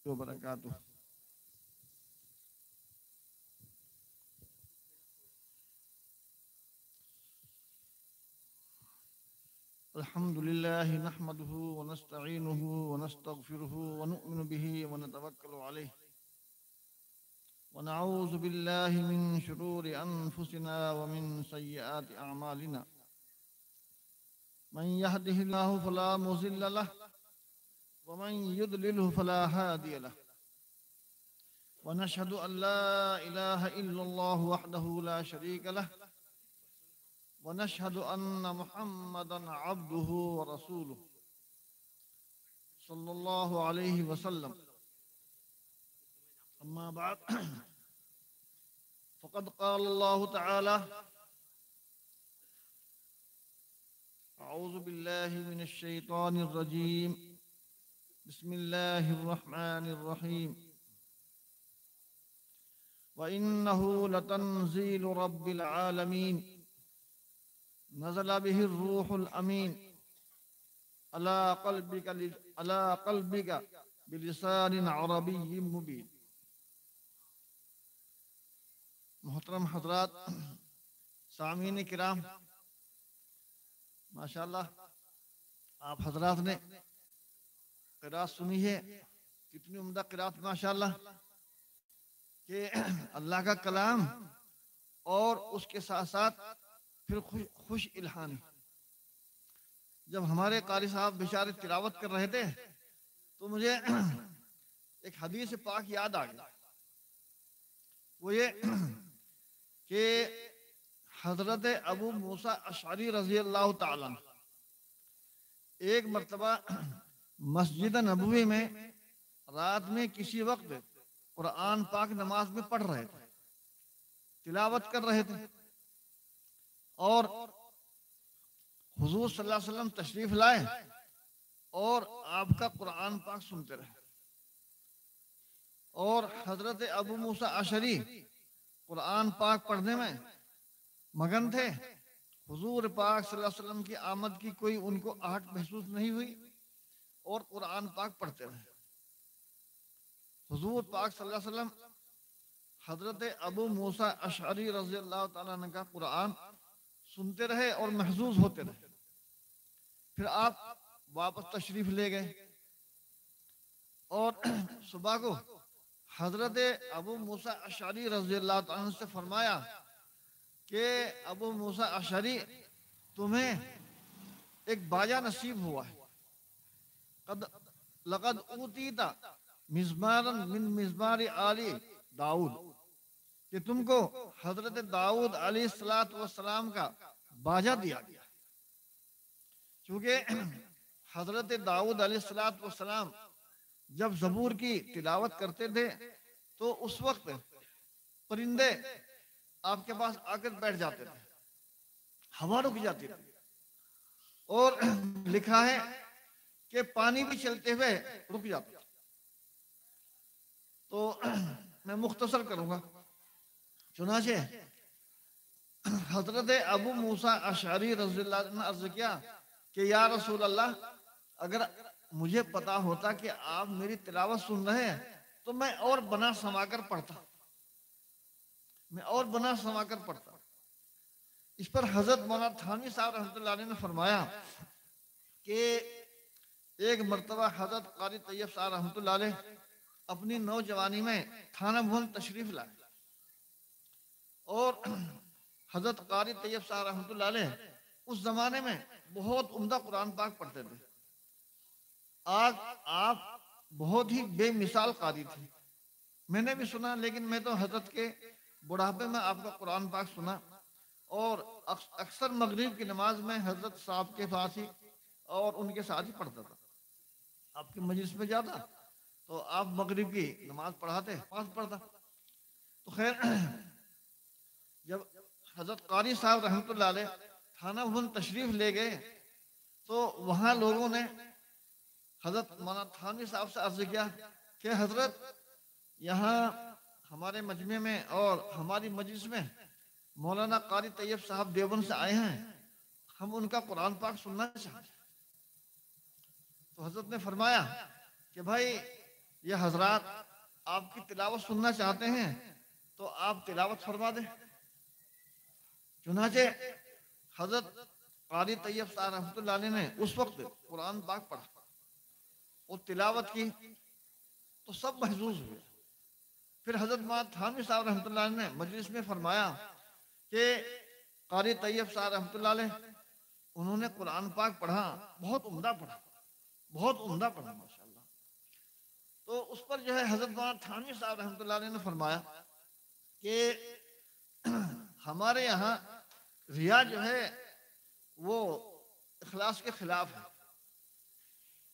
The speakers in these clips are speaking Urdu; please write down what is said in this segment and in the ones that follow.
وبرکاتہ۔ الحمد لله نحمده ونستعينه ونستغفره ونؤمن به ونتوكل عليه ونعوذ بالله من شرور أنفسنا ومن سيئات أعمالنا، من يهده الله فلا مضل له ومن يضلله فلا هادي له، ونشهد أن لا إله إلا الله وحده لا شريك له، ونشهد أن محمدا عبده ورسوله صلى الله عليه وسلم. أما بعد فقد قال الله تعالى: أعوذ بالله من الشيطان الرجيم، بسم الله الرحمن الرحيم، وإنه لتنزيل رب العالمين نزل به الروح الأمين على قلبك بلسان عربي مبين. محترم حضرات، سامعین کرام، ماشاءاللہ آپ حضرات نے قرات سنی ہے، کتنی عمدہ قرات ماشاءاللہ، کہ اللہ کا کلام اور اس کے ساتھ ساتھ پھر خوش الہانی. جب ہمارے قاری صاحب بیچارے تلاوت کر رہے تھے تو مجھے ایک حدیث پاک یاد آ گیا، وہ یہ کہ حضرت ابو موسیٰ اشعری رضی اللہ تعالیٰ عنہ ایک مرتبہ مسجد نبوی میں رات میں کسی وقت قرآن پاک نماز میں پڑھ رہے تھے، تلاوت کر رہے تھے، اور حضور صلی اللہ علیہ وسلم تشریف لائے اور آپ کا قرآن پاک سنتے رہے، اور حضرت ابو موسیٰ اشعری قرآن پاک پڑھنے میں مگن تھے. حضور پاک صلی اللہ علیہ وسلم کی آمد کی کوئی ان کو آہٹ محسوس نہیں ہوئی اور قرآن پاک پڑھتے رہے. حضور پاک صلی اللہ علیہ وسلم حضرت ابو موسیٰ اشعری رضی اللہ تعالیٰ عنہ کا قرآن سنتے رہے اور محظوظ ہوتے رہے. پھر آپ واپس تشریف لے گئے اور صبح کو حضرت ابو موسیٰ اشعری رضی اللہ عنہ سے فرمایا کہ ابو موسیٰ اشعری، تمہیں ایک باجا نصیب ہوا ہے، لقد اوتیت مزمارا من مزمار آل داؤد، کہ تم کو حضرت داؤد علیہ السلام کا باجا دیا گیا. چونکہ حضرت داؤد علیہ السلام جب زبور کی تلاوت کرتے تھے تو اس وقت پرندے آپ کے پاس آ کر بیٹھ جاتے تھے، ہوا رک جاتی تھی، اور لکھا ہے کہ پانی بھی چلتے ہوئے رک جاتا. تو میں مختصر کروں گا. چنانچہ حضرت ابو موسیٰ اشعری رضی اللہ عنہ نے عرض کیا کہ یا رسول اللہ، اگر مجھے پتا ہوتا کہ آپ میری تلاوت سن رہے ہیں تو میں اور بنا سما کر پڑھتا. اس پر حضرت مولانا تھانوی صاحب رحمۃ اللہ علیہ نے فرمایا کہ ایک مرتبہ حضرت قاری طیب صاحب رحمۃ اللہ علیہ اپنی نوجوانی میں تھانہ بھون تشریف لائے، اور حضرت قاری طیب صاحب رحمۃ اللہ علیہ اس زمانے میں بہت عمدہ قرآن پاک پڑھتے تھے. آج آپ بہت ہی بے مثال قاری تھے. میں نے بھی سنا، لیکن میں تو حضرت کے بڑھاپے میں آپ کا قرآن پاک سنا، اور اکثر مغرب کی نماز میں حضرت صاحب کے پاس ہی اور ان کے ساتھ ہی پڑھتا تھا. آپ کی مجلس میں جاتا تو آپ مغرب کی نماز پڑھاتے، پاس پڑھتا. تو خیر، جب حضرت قاری صاحب رحمۃ اللہ علیہ تھانہ بھون تشریف لے گئے تو وہاں لوگوں نے حضرت مولانا تھانوی صاحب سے عرض کیا کہ حضرت، یہاں ہمارے مجمع میں اور ہماری مجلس میں مولانا قاری طیب صاحب دیوبند سے آئے ہیں، ہم ان کا قرآن پاک سننا چاہتے ہیں. تو حضرت نے فرمایا کہ بھائی، یہ حضرات آپ کی تلاوت سننا چاہتے ہیں تو آپ تلاوت فرما دیں۔ چنانچہ حضرت قاری طیب صاحب رحمۃ اللہ علیہ نے اس وقت قرآن پاک پڑھا اور تلاوت کی تو سب محظوظ ہوئے۔ پھر حضرت مولانا تھانوی صاحب رحمۃ اللہ علیہ نے مجلس میں فرمایا کہ قاری طیب صاحب رحمۃ اللہ علیہ انہوں نے قرآن پاک پڑھا، بہت عمدہ پڑھا، بہت عمدہ پڑھا ماشاءاللہ۔ تو اس پر جو ہے حضرت مولانا تھانوی صاحب رحمۃ اللہ علیہ نے فرمایا کہ ہمارے یہاں ریا جو ہے وہ اخلاص کے خلاف ہے،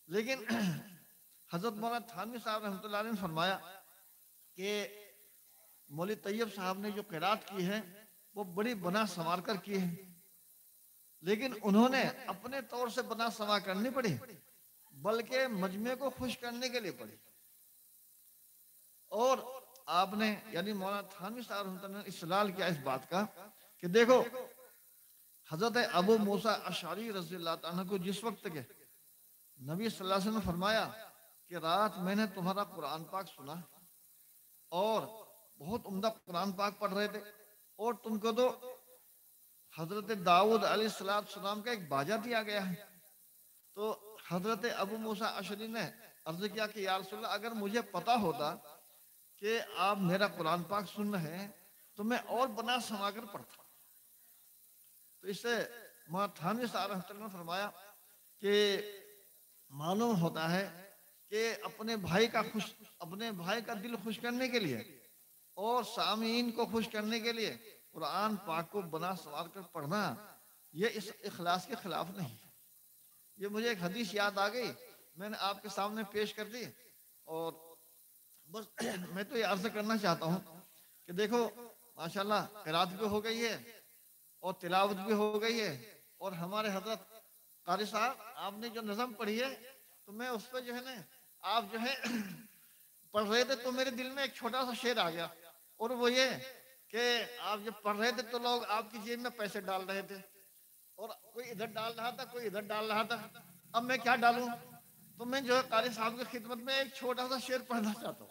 لیکن حضرت مولانا تھانوی صاحب رحمۃ اللہ علیہ نے فرمایا کہ مولوی طیب صاحب نے جو قرات کی ہے وہ بڑی بنا سنوار کر کی ہے، لیکن انہوں نے اپنے طور سے بنا سنوار کرنی پڑی بلکہ مجمع کو خوش کرنے کے لیے پڑھی۔ اور آپ نے یعنی مولانا تھانوی صاحب رحمۃ اللہ نے استدلال کیا اس بات کا کہ دیکھو حضرت ابو موسیٰ اشعری رضی اللہ عنہ کو جس وقت کے نبی صلی اللہ علیہ وسلم نے فرمایا کہ رات میں نے تمہارا قرآن پاک سنا اور بہت عمدہ قرآن پاک پڑھ رہے تھے، اور تم کو تو حضرت داؤد علیہ السلام کا ایک باجا دیا گیا ہے، تو حضرت ابو موسیٰ اشعری نے عرض کیا کہ یا رسول اللہ اگر مجھے پتا ہوتا کہ آپ میرا قرآن پاک سن رہے ہیں تو میں اور بنا سما کر پڑھتا۔ تو اس سے مولانا تھانوی صاحب رحمۃ اللہ نے فرمایا کہ معلوم ہوتا ہے کہ اپنے بھائی کا دل خوش کرنے کے لیے اور سامعین کو خوش کرنے کے لیے قرآن پاک کو بنا سنوار کر پڑھنا یہ اس اخلاص کے خلاف نہیں۔ یہ مجھے ایک حدیث یاد آ گئی، میں نے آپ کے سامنے پیش کر دی، اور بس میں تو یہ عرض کرنا چاہتا ہوں کہ دیکھو ماشاءاللہ قرات بھی ہو گئی ہے اور تلاوت بھی ہو گئی ہے، اور ہمارے حضرت قاری صاحب آپ نے جو نظم پڑھی ہے تو میں اس پہ جو ہے نا آپ جو ہے پڑھ رہے تھے تو میرے دل میں ایک چھوٹا سا شعر آ گیا، اور وہ یہ کہ آپ جب پڑھ رہے تھے تو لوگ آپ کی جیب میں پیسے ڈال رہے تھے، اور کوئی ادھر ڈال رہا تھا کوئی ادھر ڈال رہا تھا، اب میں کیا ڈالوں؟ تو میں جو ہے قاری صاحب کی خدمت میں ایک چھوٹا سا شعر پڑھنا چاہتا ہوں،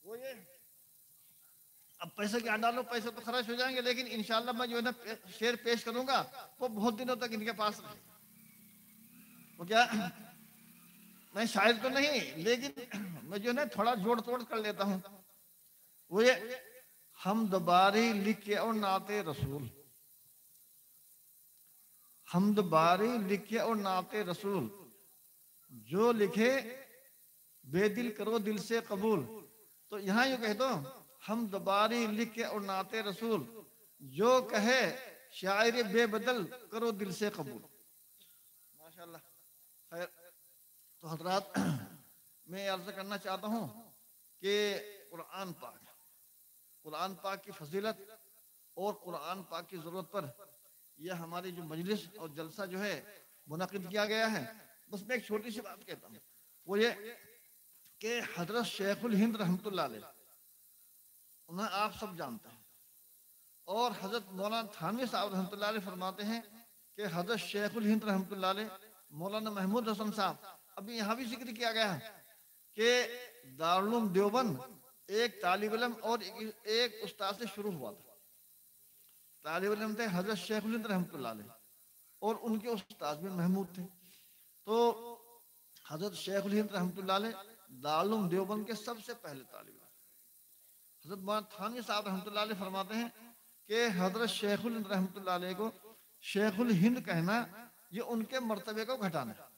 وہ یہ اب پیسے کیا ڈالو، پیسے تو خرچ ہو جائیں گے، لیکن انشاءاللہ میں جو ہے نا شعر پیش کروں گا وہ بہت دنوں تک ان کے پاس رہے۔ وہ کیا میں شاعر تو نہیں لیکن میں جو ہے نا تھوڑا جوڑ توڑ کر لیتا ہوں، وہ یہ حمد باری لکھے اور نعت رسول، حمد باری لکھے اور نعت رسول، جو لکھے بے دل کرو دل سے قبول۔ تو یہاں یوں کہہ دو حمد باری لکھے اور نعت رسول، جو کہے شاعر بے بدل کرو دل سے قبول۔ ماشاءاللہ خیر، تو حضرات میں عرض کرنا چاہتا ہوں کہ قرآن پاک کی فضیلت اور قرآن پاک کی ضرورت پر یہ ہماری جو مجلس اور جلسہ جو ہے منعقد کیا گیا ہے، بس میں ایک چھوٹی سی بات کہتا ہوں، وہ یہ کہ حضرت شیخ الہند رحمۃ اللہ علیہ انہیں آپ سب جانتے ہیں، اور حضرت مولانا تھانوی صاحب رحمۃ اللہ علیہ فرماتے ہیں کہ حضرت شیخ الہند رحمۃ اللہ علیہ مولانا محمود حسن صاحب، ابھی یہاں بھی ذکر کیا گیا ہے کہ دارالعلوم دیوبند ایک طالب علم اور ایک استاد سے شروع ہوا تھا۔ طالب علم تھے حضرت شیخ الہند رحمۃ اللہ علیہ، اور ان کے استاد بھی محمود تھے۔ تو حضرت شیخ الہند رحمۃ اللہ علیہ دارالعلوم دیوبند کے سب سے پہلے طالب علم۔ حضرت مولانا تھانوی صاحب رحمۃ اللہ علیہ فرماتے ہیں کہ حضرت شیخ الہند رحمۃ اللہ علیہ کو شیخ الہند کہنا یہ ان کے مرتبے کو گھٹانا ہے،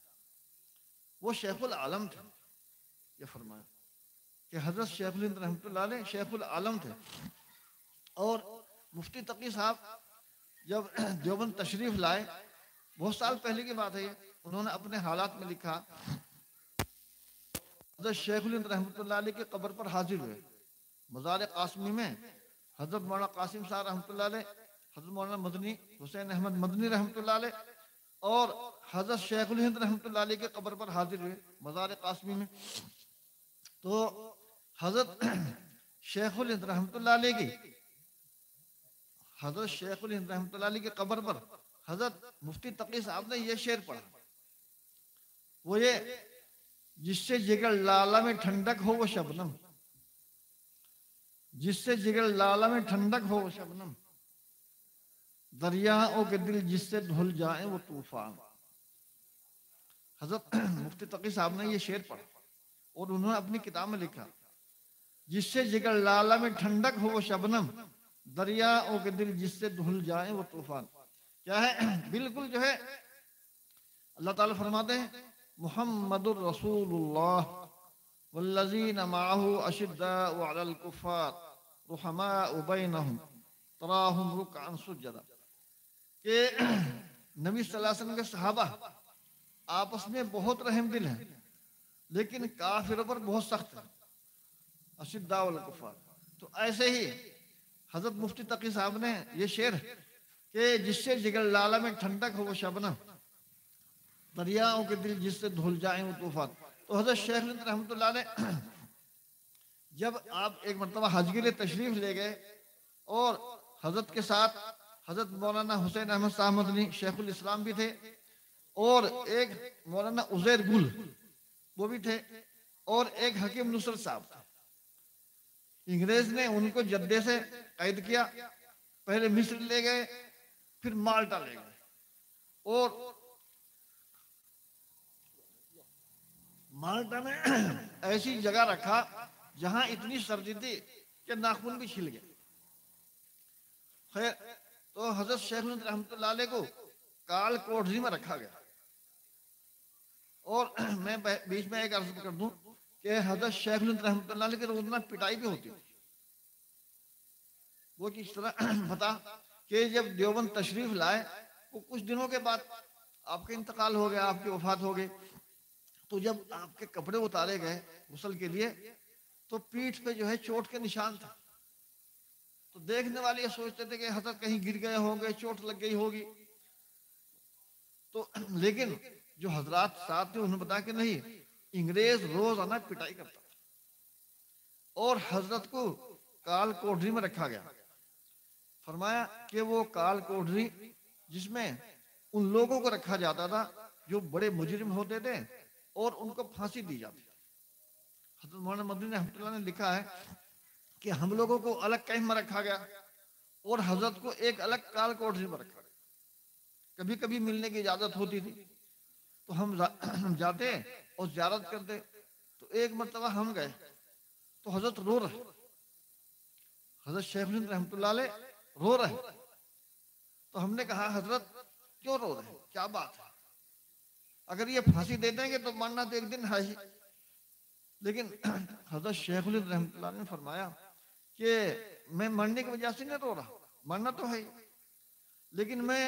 وہ شیخ العالم تھے۔ یہ فرمایا کہ حضرت شیخ الہند رحمۃ اللہ علیہ شیخ العالم تھے، اور مفتی تقی صاحب جب دیوبند تشریف لائے، بہت سال پہلے کی بات ہے یہ، انہوں نے اپنے حالات میں لکھا حضرت شیخ الہند رحمۃ اللہ علیہ کی قبر پر حاضر ہوئے، مزار قاسمی میں حضرت مولانا قاسم صاحب رحمۃ اللہ علیہ، حضرت مولانا مدنی حسین احمد مدنی رحمۃ اللہ علیہ اور حضرت شیخ الہند رحمۃ اللہ علیہ کے قبر پر حاضر ہوئے مزار قاسمی میں۔ تو حضرت شیخ الہند رحمۃ اللہ علیہ کی حضرت شیخ الہند رحمۃ اللہ علیہ کی قبر پر حضرت مفتی تقی صاحب نے یہ شعر پڑھا، وہ یہ جس سے جگر لالہ میں ٹھنڈک ہو وہ شبنم، جس سے جگر لالہ میں ٹھنڈک ہو وہ شبنم، دریاؤں کے دل جس سے دھل جائیں وہ طوفان۔ حضرت مفتی تقی صاحب نے یہ شعر پڑھا اور انہوں نے اپنی کتاب میں لکھا، جس سے جگر لالہ میں ٹھنڈک ہو وہ شبنم، دریاؤں کے دل جس سے دھل جائیں وہ طوفان۔ کیا ہے؟ بالکل جو ہے اللہ تعالیٰ فرماتے ہیں محمد الرسول اللہ والذین معہ اشداء علی الکفار رحماء بینہم تراہم رکعا سجدا، کہ نبی صلی اللہ علیہ وسلم کے صحابہ آپس میں بہت رحم دل ہیں لیکن کافروں پر بہت سخت ہیں، اشداء علی الکفار۔ تو ایسے ہی حضرت مفتی تقی صاحب نے یہ شعر کہ جس سے جگر لالہ میں ٹھنڈک ہو وہ شبنم، دریاؤں کے دل جس سے دھل جائیں وہ طوفان۔ تو حضرت شیخ الہند رحمۃ اللہ علیہ جب آپ ایک مرتبہ حج کے لیے تشریف لے گئے اور حضرت کے ساتھ حضرت مولانا حسین احمد صاحب مدنی شیخ الاسلام بھی تھے اور ایک مولانا عزیر گل وہ بھی تھے اور ایک حکیم نصرت صاحب تھے۔ انگریز نے ان کو جدے سے قید کیا، پہلے مصر لے گئے پھر مالٹا لے گئے اور مالٹا میں ایسی جگہ رکھا جہاں اتنی سردی تھی کہ ناخن بھی چھل گئے۔ خیر، تو حضرت شیخ الہند رحمۃ اللہ علیہ کو کال کوٹری میں رکھا گیا اور میں بیچ میں ایک عرض کر دوں کہ حضرت شیخ الہند رحمۃ اللہ علیہ کی روزانہ پٹائی بھی ہوتی تھی۔ وہ کس طرح بتا کہ جب دیوبند تشریف لائے وہ کچھ دنوں کے بعد آپ کا انتقال ہو گیا، آپ کی وفات ہو گئی، تو جب آپ کے کپڑے اتارے گئے غسل کے لیے تو پیٹھ پہ جو ہے چوٹ کے نشان تھا، تو دیکھنے والے یہ سوچتے تھے کہ حضرت کہیں گر گئے ہوں گے، چوٹ لگ گئی ہوگی۔ تو لیکن جو حضرات ساتھ تھے انہوں نے بتایا کہ نہیں، انگریز روزانہ پٹائی کرتا تھا اور حضرت کو کال کوٹری میں رکھا گیا۔ فرمایا کہ وہ کال کوٹری جس میں ان لوگوں کو رکھا جاتا تھا جو بڑے مجرم ہوتے تھے اور ان کو پھانسی دی جاتی تھی۔ حضرت مولانا مدنی رحمۃ اللہ نے لکھا ہے کہ ہم لوگوں کو الگ کیمپ میں رکھا گیا اور حضرت کو ایک الگ کال کوٹری میں رکھا گیا۔ کبھی کبھی ملنے کی اجازت ہوتی تھی تو ہم جاتے اور زیارت کرتے۔ تو ایک مرتبہ ہم گئے تو حضرت رو رہے، حضرت شیخ الہند رحمۃ اللہ علیہ رو رہے، تو ہم نے کہا حضرت کیوں رو رہے ہیں، کیا بات ہے؟ اگر یہ پھانسی دے دیں گے تو مرنا تو ایک دن ہے ہی۔ لیکن حضرت شیخ الہند رحمۃ اللہ نے فرمایا کہ میں مرنے کی وجہ سے نہیں رو رہا، مرنا تو ہے ہی، لیکن میں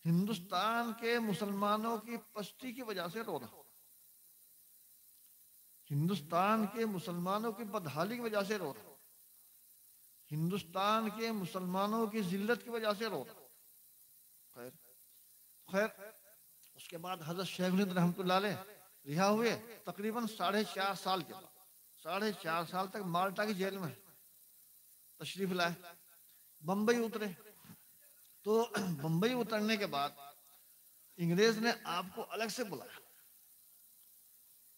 ہندوستان کے مسلمانوں کی پستی کی وجہ سے رو رہا ہوں، ہندوستان کے مسلمانوں کی بدحالی کی وجہ سے رو رہا ہوں، ہندوستان کے مسلمانوں کی ذلت کی وجہ سے رو رہا ہوں۔ خیر اس کے بعد حضرت شیخ الہند رحمۃ اللہ علیہ رہا ہوئے تقریباً 4.5 سال کے بعد، 4.5 سال تک مالٹا کی جیل میں تشریف لائے، بمبئی اترے۔ تو بمبئی اترنے کے بعد انگریز نے آپ کو الگ سے بلایا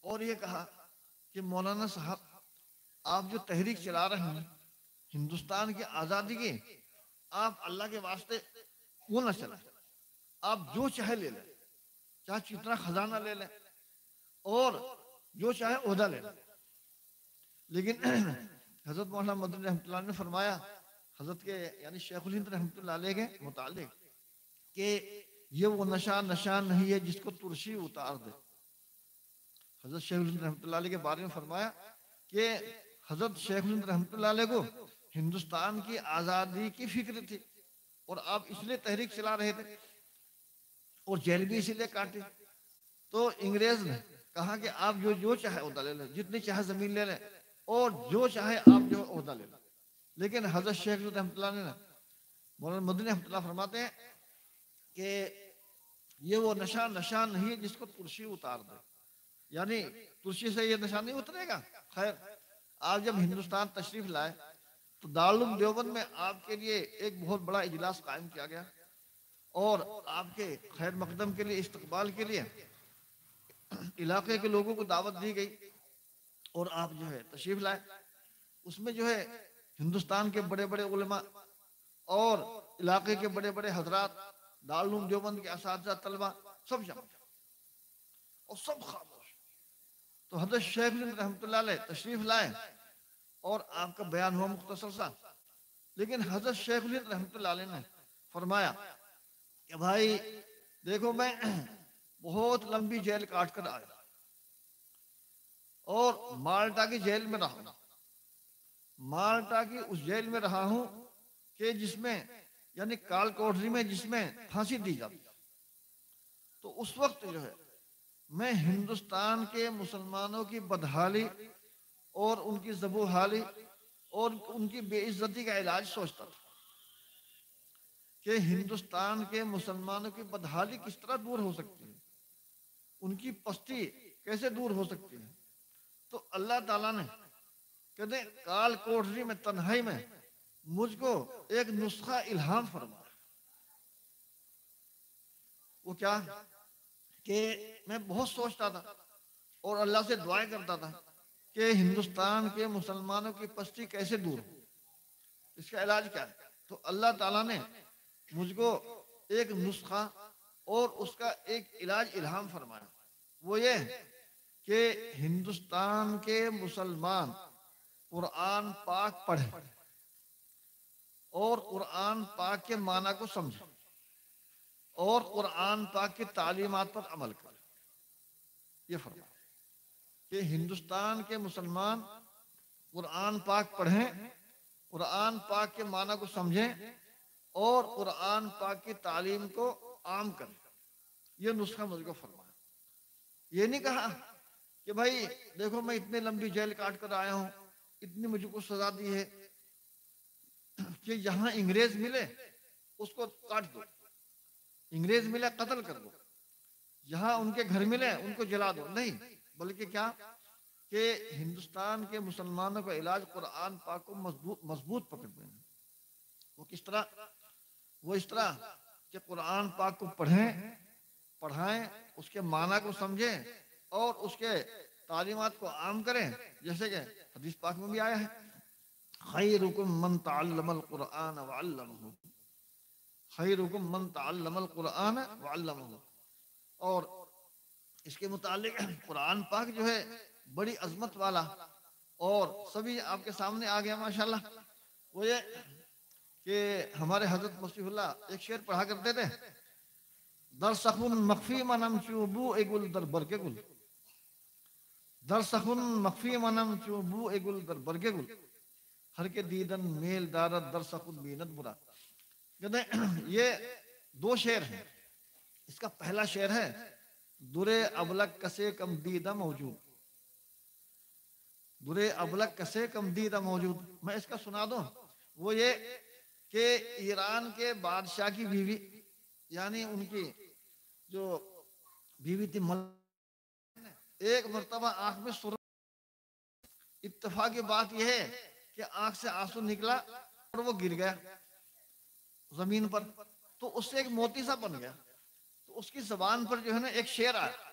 اور یہ کہا کہ مولانا صاحب آپ جو تحریک چلا رہے ہیں ہندوستان کی آزادی کی، آپ اللہ کے واسطے وہ نہ چلائیں، آپ جو چاہے لے لیں، چاہے جتنا خزانہ لے لیں اور جو چاہے عہدہ لے لیں۔ لیکن حضرت مولانا مدنی رحمۃ اللہ نے فرمایا حضرت کے یعنی شیخ الہند رحمۃ اللہ علیہ کے متعلق کہ یہ وہ نشہ نہیں ہے جس کو ترشی اتار دے۔ حضرت شیخ الہند رحمۃ اللہ علیہ کے بارے میں فرمایا کہ حضرت شیخ الہند رحمۃ اللہ علیہ کو ہندوستان کی آزادی کی فکر تھی اور آپ اس لیے تحریک چلا رہے تھے اور جیل بھی اسی لیے کاٹی۔ تو انگریز نے کہا کہ آپ جو چاہے عہدہ لے لیں، جتنی چاہے زمین لے لیں اور جو چاہے آپ جو عہدہ لے لیں۔ لیکن حضرت شیخ رحمۃ اللہ نے مولانا مدنی رحمۃ اللہ فرماتے ہیں کہ یہ وہ نشہ نہیں ہے جس کو ترشی اتار دے، یعنی ترشی سے یہ نشہ نہیں اترے گا۔ خیر آپ جب ہندوستان تشریف لائے تو دارالعلوم دیوبند میں آپ کے لیے ایک بہت بڑا اجلاس قائم کیا گیا اور آپ کے خیر مقدم کے لیے استقبال کے لیے علاقے کے لوگوں کو دعوت دی گئی اور آپ جو ہے تشریف لائے. اس میں جو ہے ہندوستان کے بڑے بڑے علماء اور علاقے کے بڑے بڑے حضرات، دارالعلوم دیوبند کے اساتذہ، طلبہ، سب جمع اور سب خاموش. تو حضرت شیخ الہند رحمۃ اللہ علیہ تشریف لائے اور آپ کا بیان ہوا مختصر سا. لیکن حضرت شیخ الہند رحمۃ اللہ علیہ نے فرمایا کہ بھائی دیکھو، میں بہت لمبی جیل کاٹ کر آیا اور مالٹا کی جیل میں رہا ہوں. مالٹا کی اس جیل میں رہا ہوں کہ جس میں یعنی کال کوٹری میں جس میں پھانسی دی جاتی. تو اس وقت جو ہے میں ہندوستان کے مسلمانوں کی بدحالی اور ان کی زبوحالی اور ان کی بے عزتی کا علاج سوچتا تھا کہ ہندوستان کے مسلمانوں کی بدحالی کس طرح دور ہو سکتی ہے، ان کی پستی کیسے دور ہو سکتی ہے. تو اللہ تعالیٰ نے کہتے ہیں کال کوٹری میں تنہائی میں مجھ کو ایک نسخہ الہام فرمایا. وہ کیا کہ میں بہت سوچتا تھا اور اللہ سے دعائیں کرتا تھا کہ ہندوستان کے مسلمانوں کی پستی کیسے دور ہو، اس کا علاج کیا ہے. تو اللہ تعالیٰ نے مجھ کو ایک نسخہ اور اس کا ایک علاج الہام فرمایا. وہ یہ کہ ہندوستان کے مسلمان قرآن پاک پڑھیں اور قرآن پاک کے معنی کو سمجھیں اور قرآن پاک کی تعلیمات پر عمل کریں. یہ فرمایا کہ ہندوستان کے مسلمان قرآن پاک پڑھیں، قرآن پاک کے معنی کو سمجھیں اور قرآن پاک کی تعلیم کو عام کریں. یہ نسخہ مجھ کو فرمایا. یہ نہیں کہا کہ بھائی دیکھو میں اتنی لمبی جیل کاٹ کر آیا ہوں، اتنی مجھ کو سزا دی ہے کہ یہاں انگریز ملے اس کو کاٹ دو، انگریز ملے قتل کر دو، یہاں ان کے گھر ملے ان کو جلا دو. نہیں، بلکہ کیا کہ ہندوستان کے مسلمانوں کا علاج قرآن پاک کو مضبوط پکڑتے ہیں. وہ کس طرح؟ وہ اس طرح کہ قرآن پاک کو پڑھیں، پڑھائیں، اس کے معنی کو سمجھیں اور اس کے تعلیمات کو عام کریں. جیسے کہ حدیث پاک میں بھی آیا ہے خیرکم من تعلم القرآن وعلمہ، خیرکم من تعلم القرآن وعلمہ. اور اس کے متعلق قرآن پاک جو ہے بڑی عظمت والا اور سبھی آپ کے سامنے آ گیا ماشاءاللہ. وہ یہ کہ ہمارے حضرت مسیح اللہ ایک شعر پڑھا کرتے تھے در سخن مخفی منم چوبو اگل در برگ گل، در سخن مخفی منم چوبو اگل در برگ گل، ہر کے دیدن میل دارت در سخن بینت برا. کہتے ہیں یہ دو شعر ہیں. اس کا پہلا شعر ہے درے ابلک کسے کم دیدہ موجود، درے ابلک کسے کم دیدہ موجود. میں اس کا سنا دوں. وہ یہ کہ ایران کے بادشاہ کی بیوی یعنی ان کی جو بیوی تھی ایک مرتبہ آنکھ میں سرخ. اتفاقی بات یہ ہے کہ آنکھ سے آنسو نکلا اور وہ گر گیا زمین پر، تو اس سے ایک موتی سا بن گیا. تو اس کی زبان پر جو ہے نا ایک شعر آیا،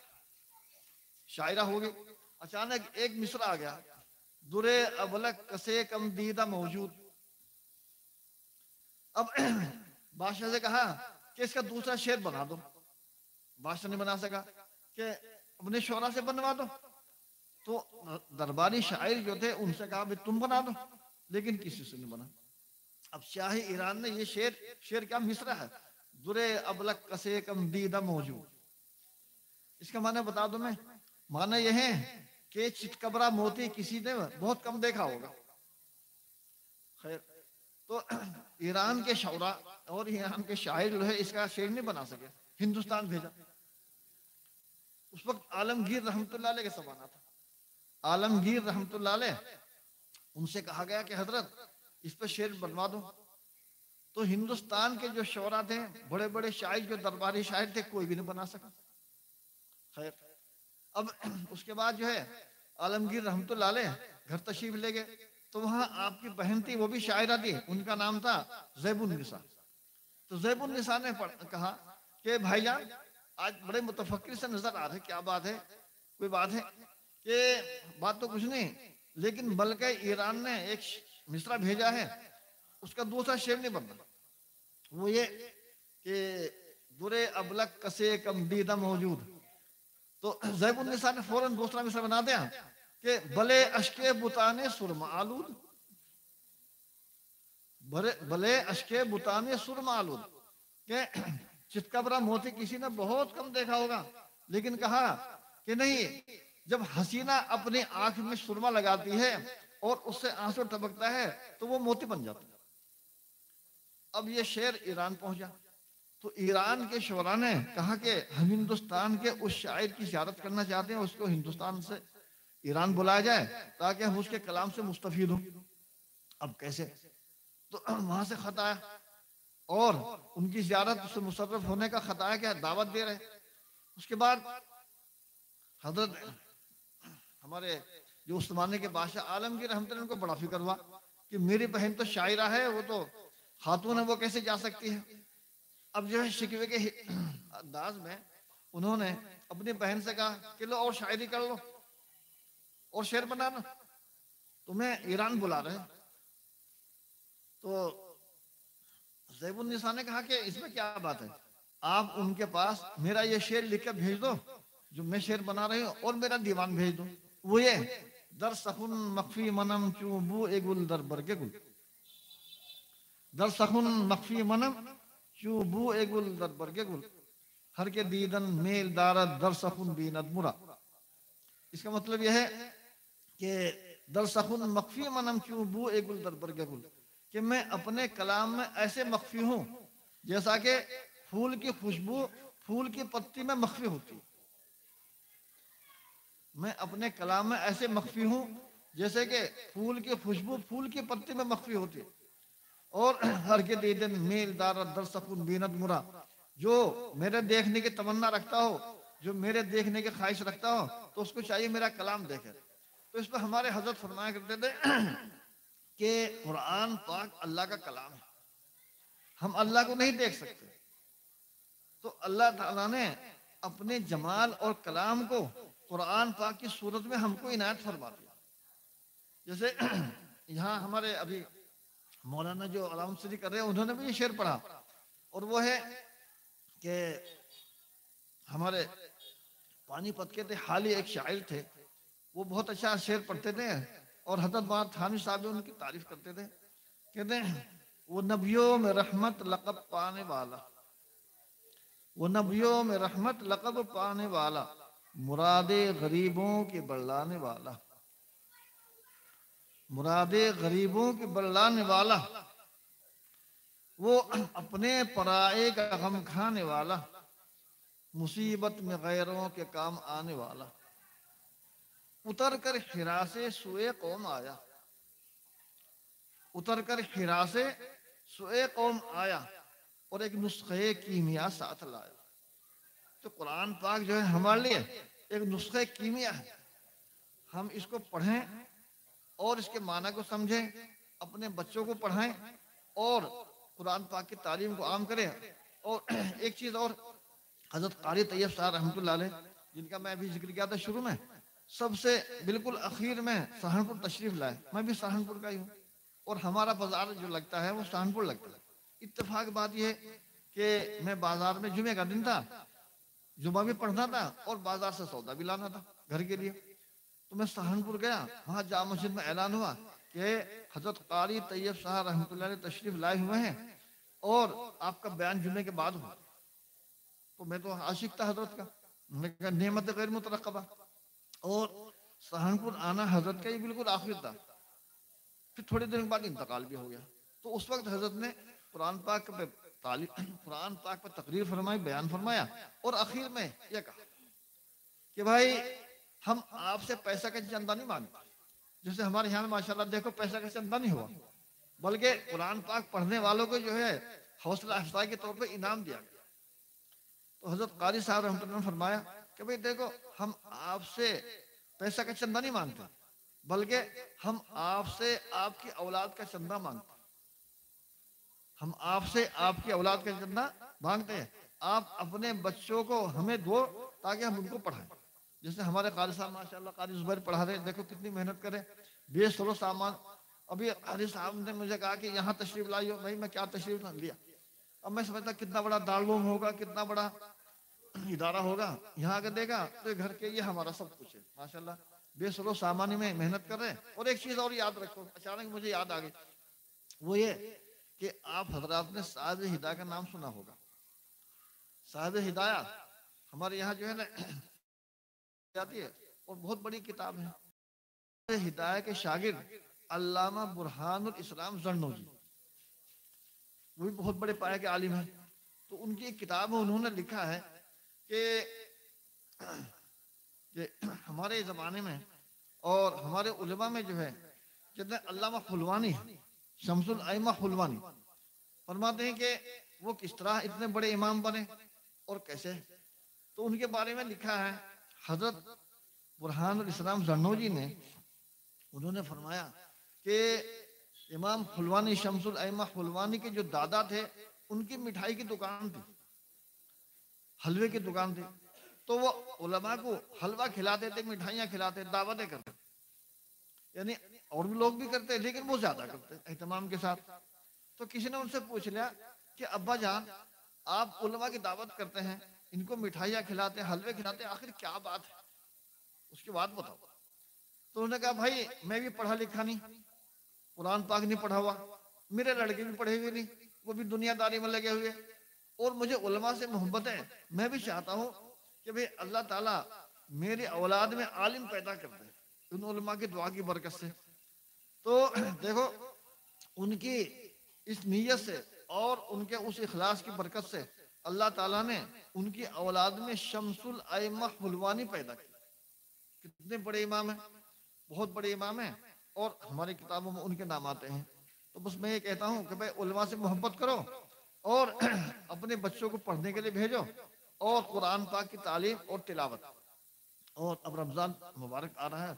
شاعرہ ہو گئی. اچانک ایک مصرع آ گیا درے ابلک کسے کم دیدہ موجود. اب بادشاہ سے کہا کہ اس کا دوسرا شعر بنا دو. بادشاہ نے بنا سکا کہ اپنے شعرا سے بنوا دو. تو درباری شاعر جو تھے ان سے کہا بھی تم بنا دو، لیکن کسی سے نہیں بنا. اب شاہ ایران نے یہ شعر کیا مصرع ہے درے ابلک کسے کم دیدہ موجود. اس کا معنی بتا دوں میں. معنی یہ ہے کہ چتکبرا موتی کسی نے بہت کم دیکھا ہوگا. خیر، تو ایران کے شعراء اور ایران کے شاعر جو ہے اس کا شعر نہیں بنا سکے. ہندوستان بھیجا. اس وقت عالمگیر رحمت اللہ علیہ کا زمانہ تھا. عالمگیر رحمت اللہ علیہ ان سے کہا گیا کہ حضرت اس پہ شعر بنوا دو. تو ہندوستان کے جو شعراء تھے بڑے بڑے شاعر جو درباری شاعر تھے کوئی بھی نہیں بنا سکا. خیر، اب اس کے بعد جو ہے عالمگیر رحمت اللہ علیہ گھر تشریف لے گئے. تو وہاں آپ کی بہن تھی وہ بھی شاعرہ تھی، ان کا نام تھا زیب النساء. تو زیب النساء نے کہا کہ بھائی جان آج بڑے متفکر سے نظر آ رہے، کیا بات ہے کوئی بات ہے کہ بات تو کچھ نہیں، لیکن بلکہ ایران نے ایک مصرع بھیجا ہے، اس کا دوسرا شعر نہیں بننا، وہ یہ کہ درے ابلک کسے کم دیدہ موجود. تو زیب النساء نے فوراً دوسرا مصرع بنا دیا کہ بلے اشکے بتانے سرما آلود، بلے اشکے بتانے سرما آلود، کہ چتکبرا موتی کسی نے بہت کم دیکھا ہوگا، لیکن کہا کہ نہیں، جب حسینہ اپنی آنکھ میں سرما لگاتی ہے اور اس سے آنسو ٹپکتا ہے تو وہ موتی بن جاتا ہے. اب یہ شعر ایران پہنچا تو ایران کے شعراء نے کہا کہ ہم ہندوستان کے اس شاعر کی زیارت کرنا چاہتے ہیں، اس کو ہندوستان سے ایران بلایا جائے تاکہ ہم اس کے کلام سے مستفید ہوں. اب کیسے؟ تو وہاں سے خط آیا اور ان کی زیارت سے مشرف ہونے کا خط آیا کہ دعوت دے رہے. اس کے بعد حضرت ہمارے جو عثمانے کے بادشاہ عالمگیر رحمت اللہ ان کو بڑا فکر ہوا کہ میری بہن تو شاعرہ ہے، وہ تو خاتون ہے، وہ کیسے جا سکتی ہے. اب جو ہے شکوے کے انداز میں انہوں نے اپنی بہن سے کہا کہ لو اور شاعری کر لو اور شعر بنانا، تمہیں ایران بلا رہے ہیں. تو زیب النساء نے کہا کہ اس میں کیا بات ہے، آپ ان کے پاس میرا یہ شعر لکھ کر بھیج دو جو میں شعر بنا رہی ہوں، اور میرا دیوان بھیج دو. وہ یہ در سخن مخفی منم چوں بو اے گل در برگ گل، در سخن مخفی منم چوں بو اے گل در برگ گل، ہر کے دیدن میل دارد در سخن بیند مرا. اس کا مطلب یہ ہے کہ در سخن مخفی منم چوں بو اے گل در برگ گل، کہ میں اپنے کلام میں ایسے مخفی ہوں جیسا کہ پھول کی خوشبو پھول کی پتی میں مخفی ہوتی. میں اپنے کلام میں ایسے مخفی ہوں جیسے کہ پھول کی خوشبو پھول کی پتی میں مخفی ہوتی. اور ہر کے دیدن میل دارد در سخن بیند مرا، جو میرے دیکھنے کی تمنا رکھتا ہو، جو میرے دیکھنے کی خواہش رکھتا ہو، تو اس کو چاہیے میرا کلام دیکھے. تو اس پہ ہمارے حضرت فرمایا کرتے تھے کہ قرآن پاک اللہ کا کلام ہے، ہم اللہ کو نہیں دیکھ سکتے. تو اللہ تعالیٰ نے اپنے جمال اور کلام کو قرآن پاک کی صورت میں ہم کو عنایت فرما دیا. جیسے یہاں ہمارے ابھی مولانا جو علامت سری کر رہے ہیں انہوں نے بھی یہ شعر پڑھا، اور وہ ہے کہ ہمارے پانی پت کے تھے حالی ایک شاعر تھے، وہ بہت اچھا شعر پڑھتے تھے، اور حضرت مولانا تھانوی صاحب بھی ان کی تعریف کرتے تھے. کہتے ہیں وہ نبیوں میں رحمت لقب پانے والا، وہ نبیوں میں رحمت لقب پانے والا، مراد غریبوں کے بڑھلانے والا، مراد غریبوں کے بڑھلانے والا، وہ اپنے پرائے کا غم کھانے والا، مصیبت میں غیروں کے کام آنے والا. اتر کر حرا سے سوئے قوم آیا، اتر کر حرا سے سوئے قوم آیا، اور ایک نسخے کیمیا ساتھ لایا. تو قرآن پاک جو ہے ہمارے لیے ایک نسخے کیمیا ہے. ہم اس کو پڑھیں اور اس کے معنی کو سمجھیں، اپنے بچوں کو پڑھائیں اور قرآن پاک کی تعلیم کو عام کریں. اور ایک چیز اور، حضرت قاری طیب صاحب رحمۃ اللہ علیہ جن کا میں ابھی ذکر کیا تھا شروع میں، سب سے بالکل اخیر میں سہارنپور تشریف لائے. میں بھی سہارنپور کا ہی ہوں، اور ہمارا بازار جو لگتا ہے وہ سہارنپور لگتا ہے. اتفاق بات یہ ہے کہ میں بازار میں جمعے کا دن تھا، جمعہ بھی پڑھنا تھا اور بازار سے سودا بھی لانا تھا گھر کے لیے. تو میں سہارنپور گیا، وہاں جامع مسجد میں اعلان ہوا کہ حضرت قاری طیب صاحب رحمۃ اللہ علیہ تشریف لائے ہوئے ہیں اور آپ کا بیان جمعے کے بعد ہوا. تو میں تو عاشق تھا حضرت کا، میں نے کہا نعمت غیر مترقبہ. اور سہارنپور آنا حضرت کا یہ بالکل آخر تھا. پھر تھوڑے دن بعد انتقال بھی ہو گیا. تو اس وقت حضرت نے قرآن پاک پہ قرآن پاک پہ تقریر فرمائی، بیان فرمایا، اور آخر میں یہ کہا کہ بھائی ہم آپ سے پیسہ کا چندہ نہیں مانگتے، جیسے ہمارے یہاں میں ماشاءاللہ دیکھو پیسہ کا چندہ نہیں ہوا، بلکہ قرآن پاک پڑھنے والوں کو جو ہے حوصلہ افزائی کے طور پہ انعام دیا گیا. تو حضرت قاری صاحب رحمۃ اللہ نے فرمایا کہ بھئی دیکھو ہم آپ سے پیسہ کا چندہ نہیں مانگتے، بلکہ ہم آپ سے آپ کی اولاد کا چندہ مانگتے ہیں. ہم آپ سے آپ کی اولاد کا چندہ مانگتے ہیں. آپ اپنے بچوں کو ہمیں دو تاکہ ہم ان کو پڑھائیں. جیسے ہمارے قاری صاحب ماشاء اللہ قاری زبیر پڑھا رہے، دیکھو کتنی محنت کرے، بے سر و سامان. ابھی قاری صاحب نے مجھے کہا کہ یہاں تشریف لائیو، بھائی میں کیا تشریف نہ لیا. اب میں سمجھتا کتنا بڑا دارالعلوم ہوگا، کتنا بڑا ادارہ ہوگا، یہاں اگر دے گا تو گھر کے یہ ہمارا سب کچھ ہے ماشاءاللہ. بے سر و سامانی میں محنت کر رہے ہیں. اور ایک چیز اور یاد رکھو، اچانک مجھے یاد آ گئی، وہ یہ کہ آپ حضرات نے صاحب ہدایہ کا نام سنا ہوگا. صاحب ہدایہ ہمارے یہاں جو ہے نا جاتی ہے اور بہت بڑی کتاب ہے. ہدایہ کے شاگرد علامہ برہان الاسلام زرنوجی، وہ بھی بہت بڑے پائے کے عالم ہیں. تو ان کی ایک کتاب میں انہوں نے لکھا ہے کہ ہمارے زمانے میں اور ہمارے علماء میں جو ہے جتنے علامہ حلوانی شمس الائمہ حلوانی فرماتے ہیں کہ وہ کس طرح اتنے بڑے امام بنے اور کیسے. تو ان کے بارے میں لکھا ہے حضرت برہان الاسلام زرنوجی نے. انہوں نے فرمایا کہ امام حلوانی شمس الائمہ حلوانی کے جو دادا تھے ان کی مٹھائی کی دکان تھی، حلوے کی دکان تھی. تو وہ علماء کو حلوہ کھلاتے تھے، مٹھائیاں کھلاتے، دعوتیں کرتے. یعنی اور بھی لوگ بھی کرتے لیکن وہ زیادہ کرتے اہتمام کے ساتھ. تو کسی نے ان سے پوچھ لیا کہ ابا جان آپ علماء کی دعوت کرتے ہیں، ان کو مٹھائیاں کھلاتے، حلوے کھلاتے، آخر کیا بات ہے، اس کی بات بتاؤ. تو انہوں نے کہا بھائی میں بھی پڑھا لکھا نہیں، قرآن پاک نہیں پڑھا ہوا، میرے لڑکے بھی پڑھے ہوئے نہیں، وہ بھی دنیا داری میں لگے ہوئے، اور مجھے علماء سے محبت ہے. میں بھی چاہتا ہوں کہ بھئی اللہ تعالیٰ میری اولاد میں عالم پیدا کر دے ان علماء کی دعا کی برکت سے. تو دیکھو ان کی اس نیت سے اور ان کے اس اخلاص کی برکت سے اللہ تعالیٰ نے ان کی اولاد میں شمس الائمہ حلوانی پیدا کی. کتنے بڑے امام ہیں، بہت بڑے امام ہیں، اور ہماری کتابوں میں ان کے نام آتے ہیں. تو بس میں یہ کہتا ہوں کہ بھئی علماء سے محبت کرو اور اپنے بچوں کو پڑھنے کے لیے بھیجو، اور قرآن پاک کی تعلیم اور تلاوت. اور اب رمضان مبارک آ رہا ہے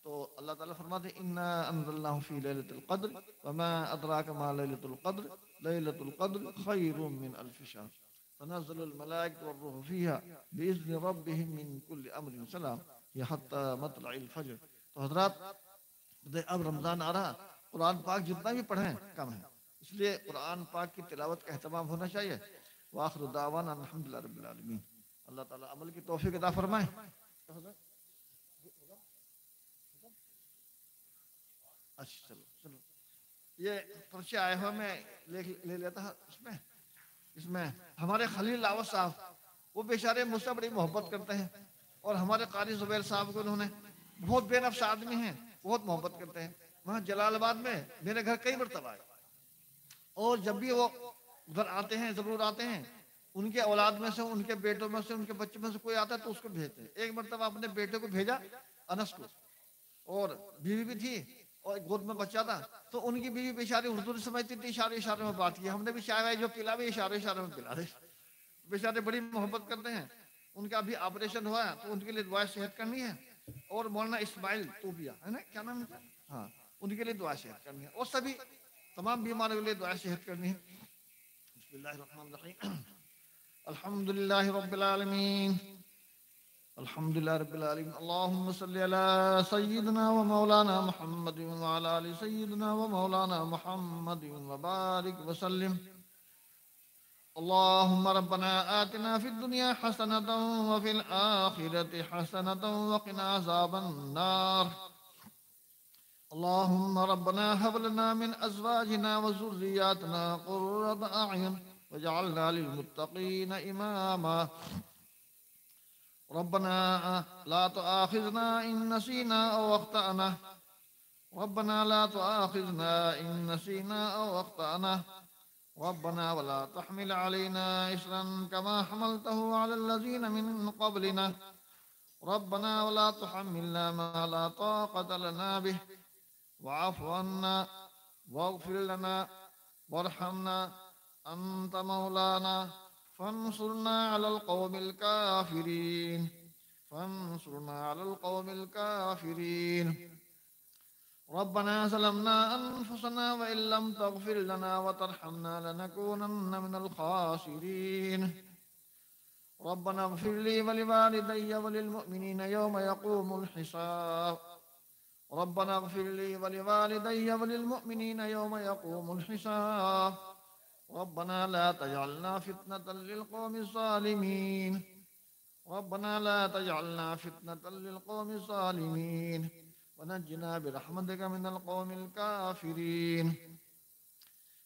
تو اللہ تعالیٰ فرماتے ہیں اِنَّا أَنزَلْنَاهُ فِي لَيْلَةِ الْقَدْرِ وَمَا أَدْرَاكَ مَا لَيْلَةُ الْقَدْرِ لَيْلَةُ الْقَدْرِ خَيْرٌ مِّنْ أَلْفِ شَهْرٍ تَنَزَّلُ الْمَلَائِكَةُ وَالرُّوحُ فِيهَا بِإِذْنِ رَبِّهِم مِّن كُلِّ أَمْرٍ سَلَامٌ هِيَ حَتَّىٰ مَطْلَعِ الْفَجْرِ. تو حضرات اب رمضان آ رہا، قرآن پاک جتنا بھی پڑھیں کم ہے، اس لیے قرآن پاک کی تلاوت کا اہتمام ہونا چاہیے. وآخر دعوانا الحمدللہ رب العالمین. اللہ تعالیٰ عمل کی توفیق عطا فرمائے. اچھا چلو چلو یہ پرچے آئے ہوئے میں لے لیتا ہوں. اس میں ہمارے خلیل لاوت صاحب وہ بیچارے مجھ سے بڑی محبت کرتے ہیں، اور ہمارے قاری زبیر صاحب کو انہوں نے بہت بے نفس آدمی ہیں، بہت محبت کرتے ہیں. وہاں جلال آباد میں میرے گھر کئی مرتبہ آئے، اور جب بھی وہ ادھر آتے ہیں ضرور آتے ہیں. ان کے اولاد میں سے، ان کے بیٹوں میں سے، ان کے بچوں میں سے کوئی آتا ہے تو اس کو بھیجتے ہیں. ایک مرتبہ اپنے بیٹے کو بھیجا انس کو، اور بیوی بھی تھی اور گود میں بچہ تھا. تو ان کی بیوی بیچاری اردو نہیں سمجھتی تھی، اشارے اشارے میں بات کی. ہم نے بھی چائے جو پلا بھی اشارے اشارے میں پلا دے. بیچارے بڑی محبت کرتے ہیں. ان کا بھی آپریشن ہوا تو ان کے لیے دعائیں صحت کرنی ہے. اور مولانا اسماعیل توبیہ ہے نا، کیا نام ہے، ہاں، ان کے لیے دعا صحت کرنی ہے، اور سبھی تمام بیماروں کے لیے دعا صحت کرنی ہے. بسم اللہ الرحمن الرحیم. الحمد للہ رب العالمین. الحمد لله رب العالمين. اللهم صل على سيدنا ومولانا محمد وعلى آل سيدنا ومولانا محمد وبارك وسلم. اللهم ربنا آتنا في الدنيا حسنة وفي الآخرة حسنة وقنا عذاب النار. اللهم ربنا هب لنا من أزواجنا وذرياتنا قرة أعين واجعلنا للمتقين إماما. ربنا لا تؤاخذنا إن نسينا أو أخطأنا. ربنا لا تؤاخذنا إن نسينا أو أخطأنا. ربنا ولا تحمل علينا إصرا كما حملته على الذين من قبلنا. ربنا ولا تحملنا ما لا طاقة لنا به. واعف عنا واغفر لنا وارحمنا أنت مولانا فانصرنا على القوم الكافرين. فانصرنا على القوم الكافرين. ربنا ظلمنا أنفسنا وإن لم تغفر لنا وترحمنا لنكونن من الخاسرين. ربنا اغفر لي ولوالدي وللمؤمنين يوم يقوم الحساب. ربنا اغفر لي ولوالدي وللمؤمنين يوم يقوم الحساب. ربنا لا تجعلنا فتنة للقوم الظالمين. ربنا لا تجعلنا فتنة للقوم الظالمين ونجنا برحمتك من القوم الكافرين.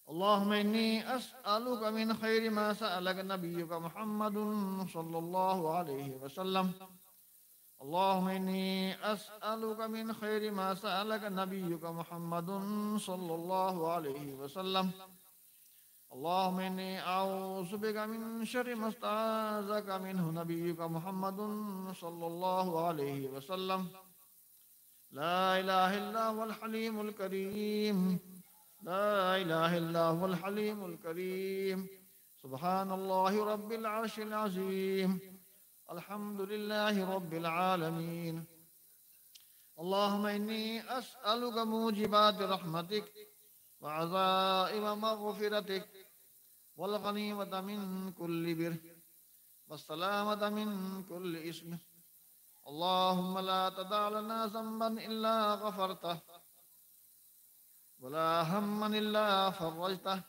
اللهم إني أسألك من خير ما سألك نبيك محمد صلى الله عليه وسلم. اللهم إني أسألك من خير ما سألك نبيك محمد صلى الله عليه وسلم. اللهم إني أعوذ بك من شر ما استعاذك منه نبيك محمد صلى الله عليه وسلم. لا إله إلا هو الحليم الكريم. لا إله إلا هو الحليم الكريم. سبحان الله رب العرش العظيم. الحمد لله رب العالمين. اللهم إني أسألك موجبات رحمتك وعزائم مغفرتك والغنيمة من كل بر والسلامة من كل إثم. اللهم لا تدع لنا ذنبا إلا غفرته ولا هما إلا فرجته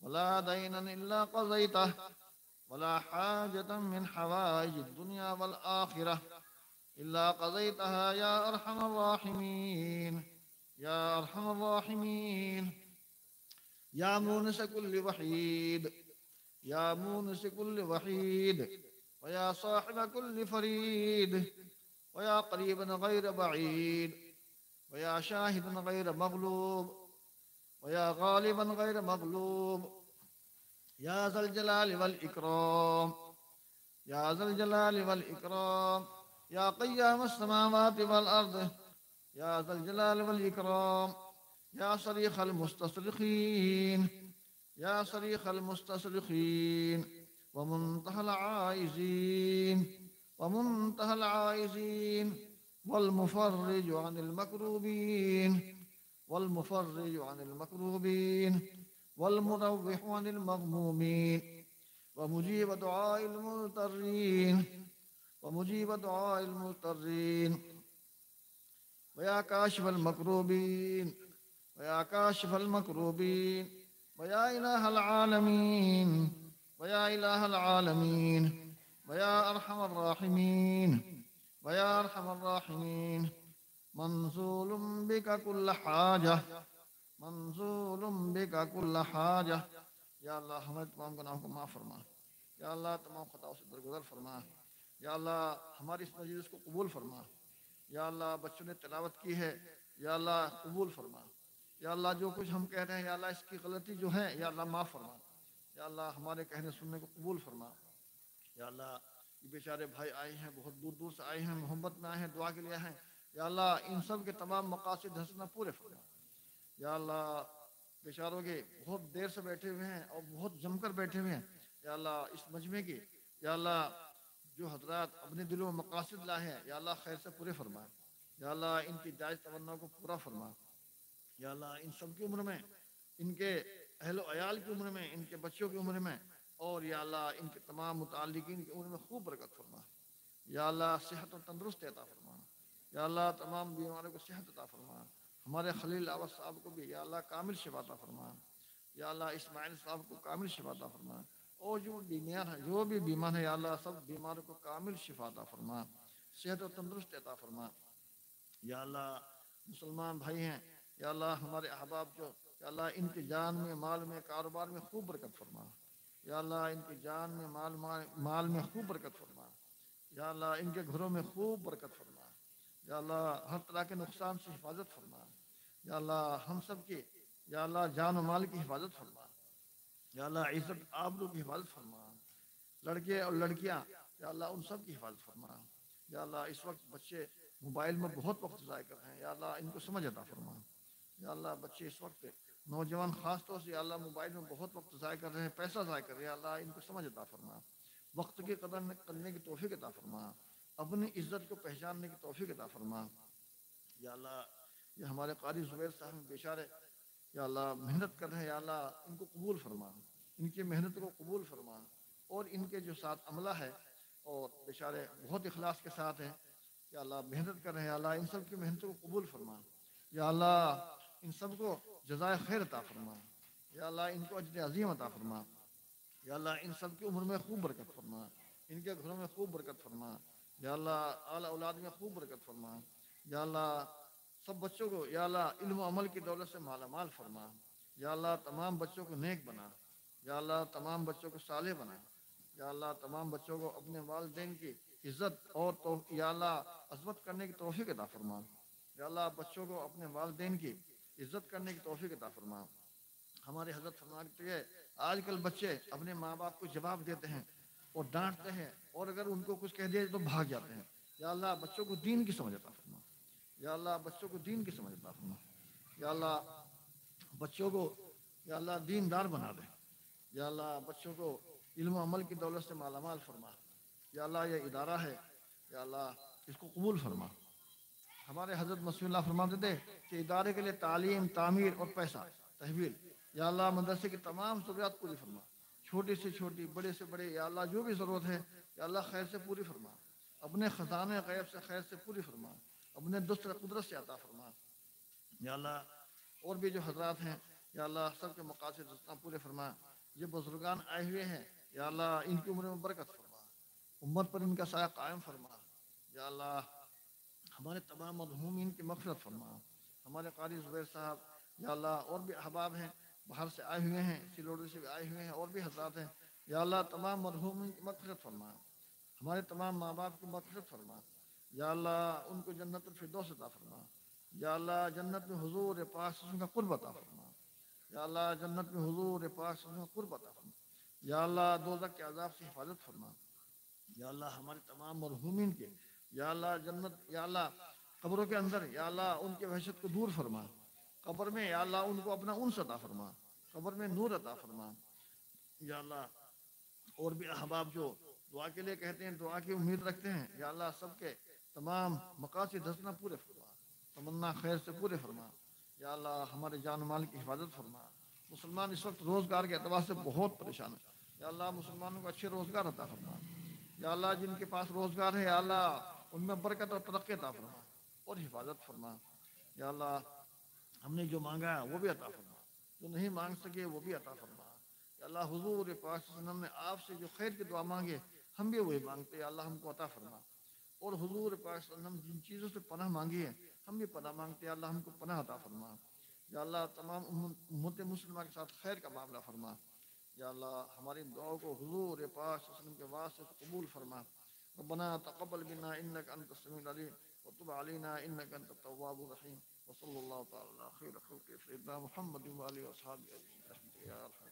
ولا دينا إلا قضيته ولا حاجة من حوائج الدنيا والآخرة إلا قضيتها يا أرحم الراحمين. يا أرحم الراحمين. يا مونس كل وحيد. يا مونس كل وحيد. ويا صاحب كل فريد. ويا قريبا غير بعيد. ويا شاهدا غير مغلوب. ويا غالبا غير مغلوب. يا ذا الجلال والإكرام. يا ذا الجلال والإكرام. يا قيام السماوات والأرض. يا ذا الجلال والإكرام. يا صريخ المستصرخين. يا صريخ المستصرخين ومنتهى العائزين. ومنتهى العائزين والمفرج عن المكروبين. والمفرج عن المكروبين والمروح عن المغمومين ومجيب دعاء المضطرين. ومجيب دعاء المضطرين. ويا كاشف المكروبين. ويا كاشف المكروبين. ويا إله العالمين. ويا إله العالمين. ويا أرحم الراحمين. ويا أرحم الراحمين. منزول بك كل حاجة. منزول بك كل حاجة. یا اللہ ہمارے تمام گناہوں کو معاف فرما. یا اللہ تمام خطاؤں سے درگزر فرما. یا اللہ ہماری اس مجلس کو قبول فرما. یا اللہ بچوں نے تلاوت کی ہے یا اللہ قبول فرما. یا اللہ جو کچھ ہم کہہ رہے ہیں یا اللہ اس کی غلطی جو ہے یا اللہ معاف فرما. یا اللہ ہمارے کہنے سننے کو قبول فرما. یا اللہ یہ بیچارے بھائی آئے ہیں بہت دور دور سے آئے ہیں محبت میں آئے ہیں دعا کے لیے آئے ہیں. یا اللہ ان سب کے تمام مقاصد حسنہ پورے فرما. یا اللہ بیچاروں کے بہت دیر سے بیٹھے ہوئے ہیں اور بہت جم کر بیٹھے ہوئے ہیں. یا اللہ اس مجمع کی یا اللہ جو حضرات اپنے دلوں میں مقاصد لائے ہیں یا اللہ خیر سے پورے فرما. یا اللہ ان کی جائز تمنا کو پورا فرما. یا اللہ ان سب کی عمر میں ان کے اہل و عیال کی عمر میں ان کے بچوں کی عمر میں اور یا اللہ ان کے تمام متعلقین کی عمر میں خوب برکت فرما. یا اللہ صحت و تندرست عطا فرما. یا اللہ تمام بیماروں کو صحت عطا فرما. ہمارے خلیل احمد صاحب کو بھی یا اللہ کامل شفا عطا فرما. یا اللہ اسماعیل صاحب کو کامل شفا عطا فرما. اور جو بھی بیمار ہے یا اللہ سب بیماروں کو کامل شفا عطا فرما. صحت و تندرست عطا فرما. یا اللہ مسلمان بھائی ہیں یا اللہ ہمارے احباب جو یا اللہ ان کی جان میں مال میں کاروبار میں خوب برکت فرما. یا اللہ ان کی جان میں مال میں خوب برکت فرما. یا اللہ ان کے گھروں میں خوب برکت فرما. یا اللہ ہر طرح کے نقصان سے حفاظت فرما. یا اللہ ہم سب کی یا اللہ جان و مال کی حفاظت فرما. یا اللہ عزت آبرو کی حفاظت فرما. لڑکے اور لڑکیاں یا اللہ ان سب کی حفاظت فرما. یا اللہ اس وقت بچے موبائل میں بہت وقت ضائع کر رہے ہیں یا اللہ ان کو سمجھ عطا فرما. یا اللہ بچے اس وقت نوجوان خاص طور سے یا اللہ موبائل میں بہت وقت ضائع کر رہے ہیں پیسہ ضائع کر رہے ہیں. یا اللہ ان کو سمجھ عطا فرما. وقت کی قدر کرنے کی توفیق عطا فرما. اپنی عزت کو پہچاننے کی توفیق عطا فرما. یا اللہ یہ ہمارے قاری زبیر صاحب بیچارے یا اللہ محنت کر رہے ہیں یا اللہ ان کو قبول فرما. ان کی محنت کو قبول فرما اور ان کے جو ساتھ عملہ ہے اور بیچارے بہت اخلاص کے ساتھ ہیں، یا اللہ محنت کر رہے ہیں، یا اللہ ان سب کی محنتوں کو قبول فرما، یا اللہ ان سب کو جزائے خیر عطا فرما، یا اللہ ان کو اجر عظیم عطا فرما، یا اللہ ان سب کی عمر میں خوب برکت فرما، ان کے گھروں میں خوب برکت فرما، یا اللہ اعلیٰ اولاد میں خوب برکت فرما، یا اللہ سب بچوں کو یا اللہ علم و عمل کی دولت سے مالا مال فرما، یا اللہ تمام بچوں کو نیک بنا، یا اللہ تمام بچوں کو صالح بنا، یا اللہ تمام بچوں کو اپنے والدین کی عزت اور یا اللہ عظمت کرنے کی توفیق عطا فرما، یا اللہ بچوں کو اپنے والدین کی عزت کرنے کی توفیق عطا فرما۔ ہمارے حضرت فرماتے ہیں آج کل بچے اپنے ماں باپ کو جواب دیتے ہیں اور ڈانٹتے ہیں، اور اگر ان کو کچھ کہہ دیا تو بھاگ جاتے ہیں، یا اللہ بچوں کو دین کی سمجھ عطا فرما، یا اللہ بچوں کو دین کی سمجھ عطا فرما، یا اللہ بچوں کو یا اللہ دین دار بنا دے، یا اللہ بچوں کو علم و عمل کی دولت سے مالا مال فرما، یا اللہ یہ ادارہ ہے یا اللہ اس کو قبول فرما۔ ہمارے حضرت مسیح اللہ فرماتے تھے کہ ادارے کے لیے تعلیم، تعمیر اور پیسہ تحویل، یا اللہ مدرسے کی تمام ضروریات پوری فرما، چھوٹی سے چھوٹی، بڑے سے بڑے، یا اللہ جو بھی ضرورت ہے یا اللہ خیر سے پوری فرما، اپنے خزانے غیب سے خیر سے پوری فرما، اپنے دست قدرت سے عطا فرما، یا اللہ اور بھی جو حضرات ہیں یا اللہ سب کے مقاصد رستہ پورے فرما۔ یہ بزرگان آئے ہوئے ہیں یا اللہ ان کی عمر میں برکت فرما، امت پر ان کا سایہ قائم فرما، یا اللہ ہمارے تمام مرحومین کی مغفرت فرما، ہمارے قاری زبیر صاحب یا اللہ اور بھی احباب ہیں باہر سے آئے ہوئے ہیں، سلوڑی سے بھی آئے ہوئے ہیں، اور بھی حضرات ہیں یا اللہ تمام مرحومین کی مغفرت فرما، ہمارے تمام ماں باپ کی مغفرت فرما، یا اللہ ان کو جنت الفردوس عطا فرما، یا اللہ جنت میں حضور پاک صلی اللہ علیہ وسلم کا قرب عطا فرما، یا اللہ جنت میں حضور پاک صلی اللہ علیہ وسلم کا قرب عطا فرما، یا اللہ دوزخ کے عذاب سے حفاظت فرما، یا اللہ ہمارے تمام مرحومین کے یا اللہ جنت یا اللہ قبروں کے اندر یا اللہ ان کے وحشت کو دور فرما، قبر میں یا اللہ ان کو اپنا انس عطا فرما، قبر میں نور عطا فرما، یا اللہ اور بھی احباب جو دعا کے لیے کہتے ہیں، دعا کی امید رکھتے ہیں یا اللہ سب کے تمام مقاصد حسنہ پورے فرما، تمنا خیر سے پورے فرما، یا اللہ ہمارے جان و مال کی حفاظت فرما۔ مسلمان اس وقت روزگار کے اعتبار سے بہت پریشان ہے، یا اللہ مسلمانوں کو اچھے روزگار عطا فرما، یا اللہ جن کے پاس روزگار ہے یا اللہ ان میں برکت اور ترقی عطا فرما اور حفاظت فرما، یا اللہ ہم نے جو مانگا ہے وہ بھی عطا فرما، جو نہیں مانگ سکے وہ بھی عطا فرما، یا اللہ حضور پاک صلی اللہ علیہ وسلم نے آپ سے جو خیر کی دعا مانگے ہم بھی وہی مانگتے ہیں، یا اللہ ہم کو عطا فرما، اور حضور پاک صلی اللہ علیہ وسلم جن چیزوں سے پناہ مانگی ہے ہم بھی پناہ مانگتے ہیں، یا اللہ ہم کو پناہ عطا فرما، یا اللہ تمام امت مسلمہ کے ساتھ خیر کا معاملہ فرما، یا اللہ ہماری دعاؤں کو حضور پاک صلی اللہ علیہ وسلم کے واسطے سے قبول فرما۔ ربنا تقبل منا انك انت السميع العليم وتب علينا انك انت التواب الرحيم، وصلى الله تعالى على خير خلق سيدنا محمد وآله وصحبه اجمعين يا ارحم